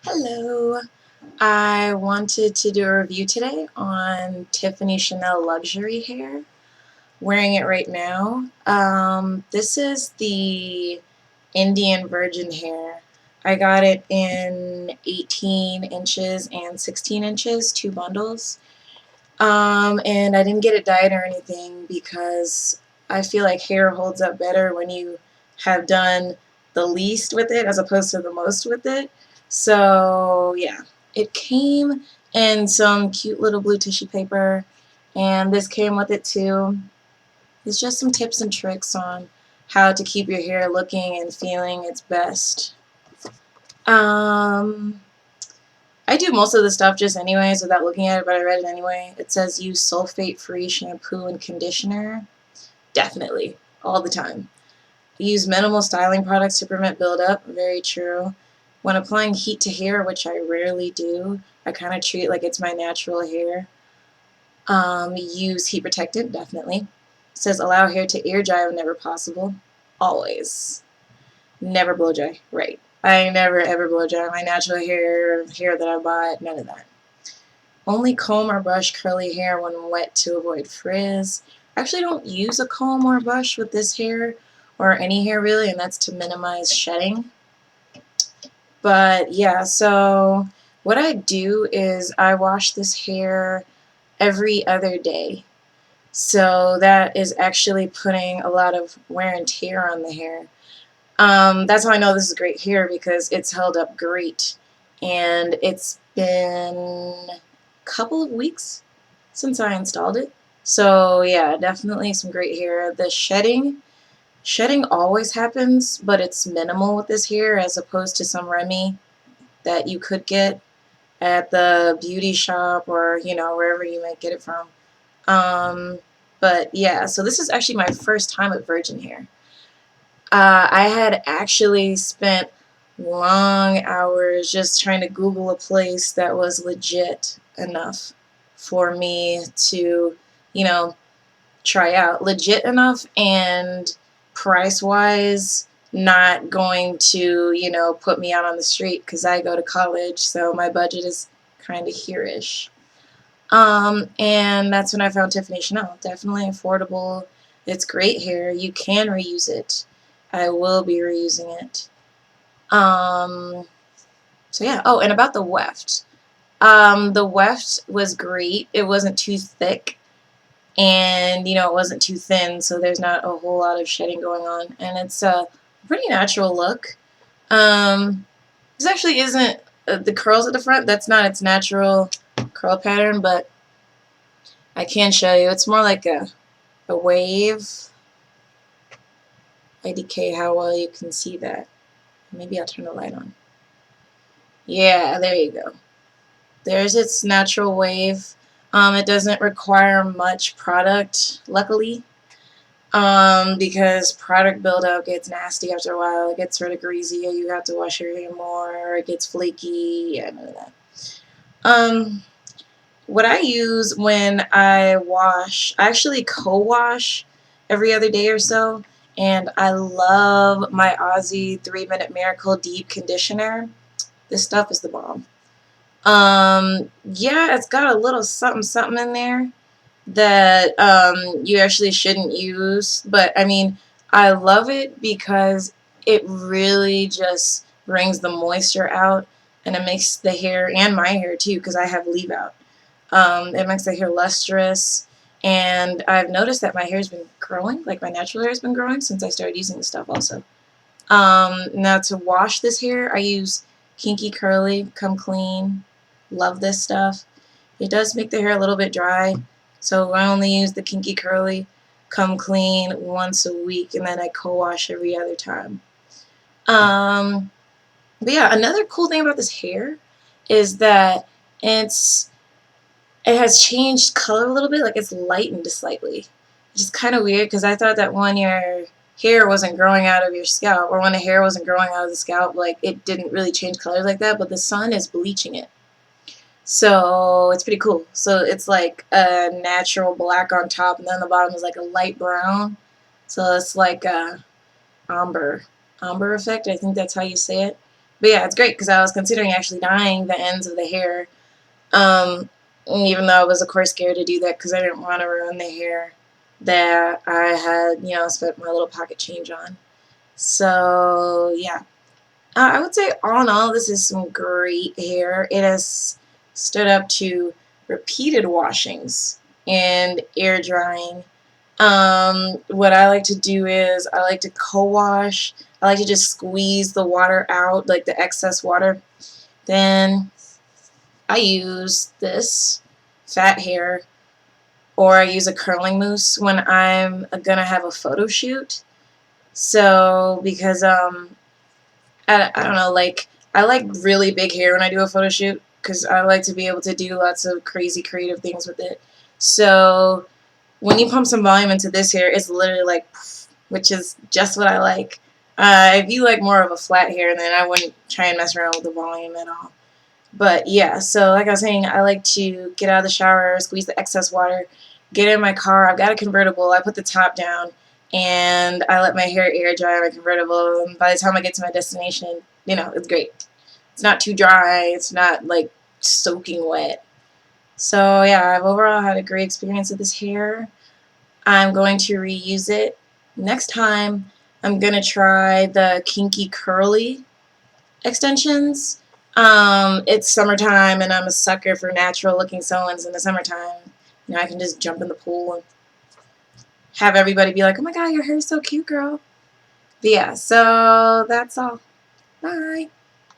Hello. I wanted to do a review today on Tiffany Chanel Luxury Hair. Wearing it right now. This is the Indian Virgin Hair. I got it in 18 inches and 16 inches, two bundles. And I didn't get it dyed or anything because I feel like hair holds up better when you have done the least with it as opposed to the most with it. So yeah, it came in some cute little blue tissue paper, and this came with it too. It's just some tips and tricks on how to keep your hair looking and feeling its best. Um, I do most of the stuff just anyways without looking at it, but I read it anyway. It says use sulfate-free shampoo and conditioner. Definitely. All the time. Use minimal styling products to prevent buildup. Very true. When applying heat to hair, which I rarely do, I kind of treat it like it's my natural hair. Use heat protectant. Definitely. It says allow hair to air dry whenever possible. Always. Never blow dry. Right. I never ever blow dry my natural hair that I bought. None of that. Only comb or brush curly hair when wet to avoid frizz. I actually don't use a comb or brush with this hair or any hair really, and that's to minimize shedding. But yeah, so what I do is I wash this hair every other day. So that is actually putting a lot of wear and tear on the hair. That's how I know this is great hair because it's held up great. And it's been a couple of weeks since I installed it. So yeah, definitely some great hair. The shedding always happens, but it's minimal with this hair as opposed to some Remy that you could get at the beauty shop or, wherever you might get it from. Um, but yeah, so this is actually my first time with virgin hair. I had actually spent long hours just trying to Google a place that was legit enough for me to, you know, try out. Legit enough and price-wise not going to, put me out on the street because I go to college, so my budget is kind of here-ish. And that's when I found Tiffany Chanel. Definitely affordable. It's great hair. You can reuse it. I will be reusing it. Um, so yeah. Oh, and about the weft. The weft was great. It wasn't too thick, and it wasn't too thin, so there's not a whole lot of shedding going on, and it's a pretty natural look. This actually isn't the curls at the front. That's not its natural curl pattern, but I can show you. It's more like a wave. IDK how well you can see that. Maybe I'll turn the light on. Yeah, there you go. There's its natural wave. It doesn't require much product, luckily, because product buildup gets nasty after a while. It gets sort of greasy. You have to wash your hair more, or it gets flaky. Yeah, none of that. What I use when I wash, I actually co-wash every other day or so, and I love my Aussie 3-Minute Miracle Deep Conditioner. This stuff is the bomb. Yeah, it's got a little something something in there that you actually shouldn't use, but I mean, I love it because it really just brings the moisture out, and it makes the hair, and my hair too, because I have leave out. It makes the hair lustrous, and I've noticed that my hair's been growing, like my natural hair has been growing since I started using this stuff also. Now to wash this hair, I use Kinky Curly Come Clean. Love this stuff. It does make the hair a little bit dry, so I only use the Kinky Curly Come Clean once a week, and then I co-wash every other time. But yeah, another cool thing about this hair is that it has changed color a little bit, like it's lightened slightly, which is kind of weird because I thought that when your hair wasn't growing out of your scalp, or when the hair wasn't growing out of the scalp, like it didn't really change color like that, but the sun is bleaching it. So it's pretty cool. So it's like a natural black on top, and then the bottom is like a light brown. So it's like a amber effect. I think that's how you say it. But yeah, it's great because I was considering actually dyeing the ends of the hair. Um, Even though I was, of course, scared to do that because I didn't want to ruin the hair that I had, spent my little pocket change on. So, yeah. I would say, all in all, this is some great hair. It has stood up to repeated washings and air drying. What I like to do is I like to co-wash. I like to just squeeze the water out, like the excess water. Then I use this fat hair, or I use a curling mousse when I'm gonna have a photo shoot. So because I don't know, like I like really big hair when I do a photo shoot because I like to be able to do lots of crazy creative things with it. So when you pump some volume into this hair, it's literally like, which is just what I like. If you like more of a flat hair, then I wouldn't try and mess around with the volume at all. But yeah, so like I was saying, I like to get out of the shower, squeeze the excess water, get in my car. I've got a convertible. I put the top down, and I let my hair air dry in my convertible. And by the time I get to my destination, it's great. It's not too dry. It's not like soaking wet. So yeah, I've overall had a great experience with this hair. I'm going to reuse it. Next time, I'm going to try the Kinky Curly extensions. It's summertime, and I'm a sucker for natural looking sew-ins in the summertime. I can just jump in the pool and have everybody be like, oh my god, your hair's so cute, girl. But yeah, so that's all. Bye.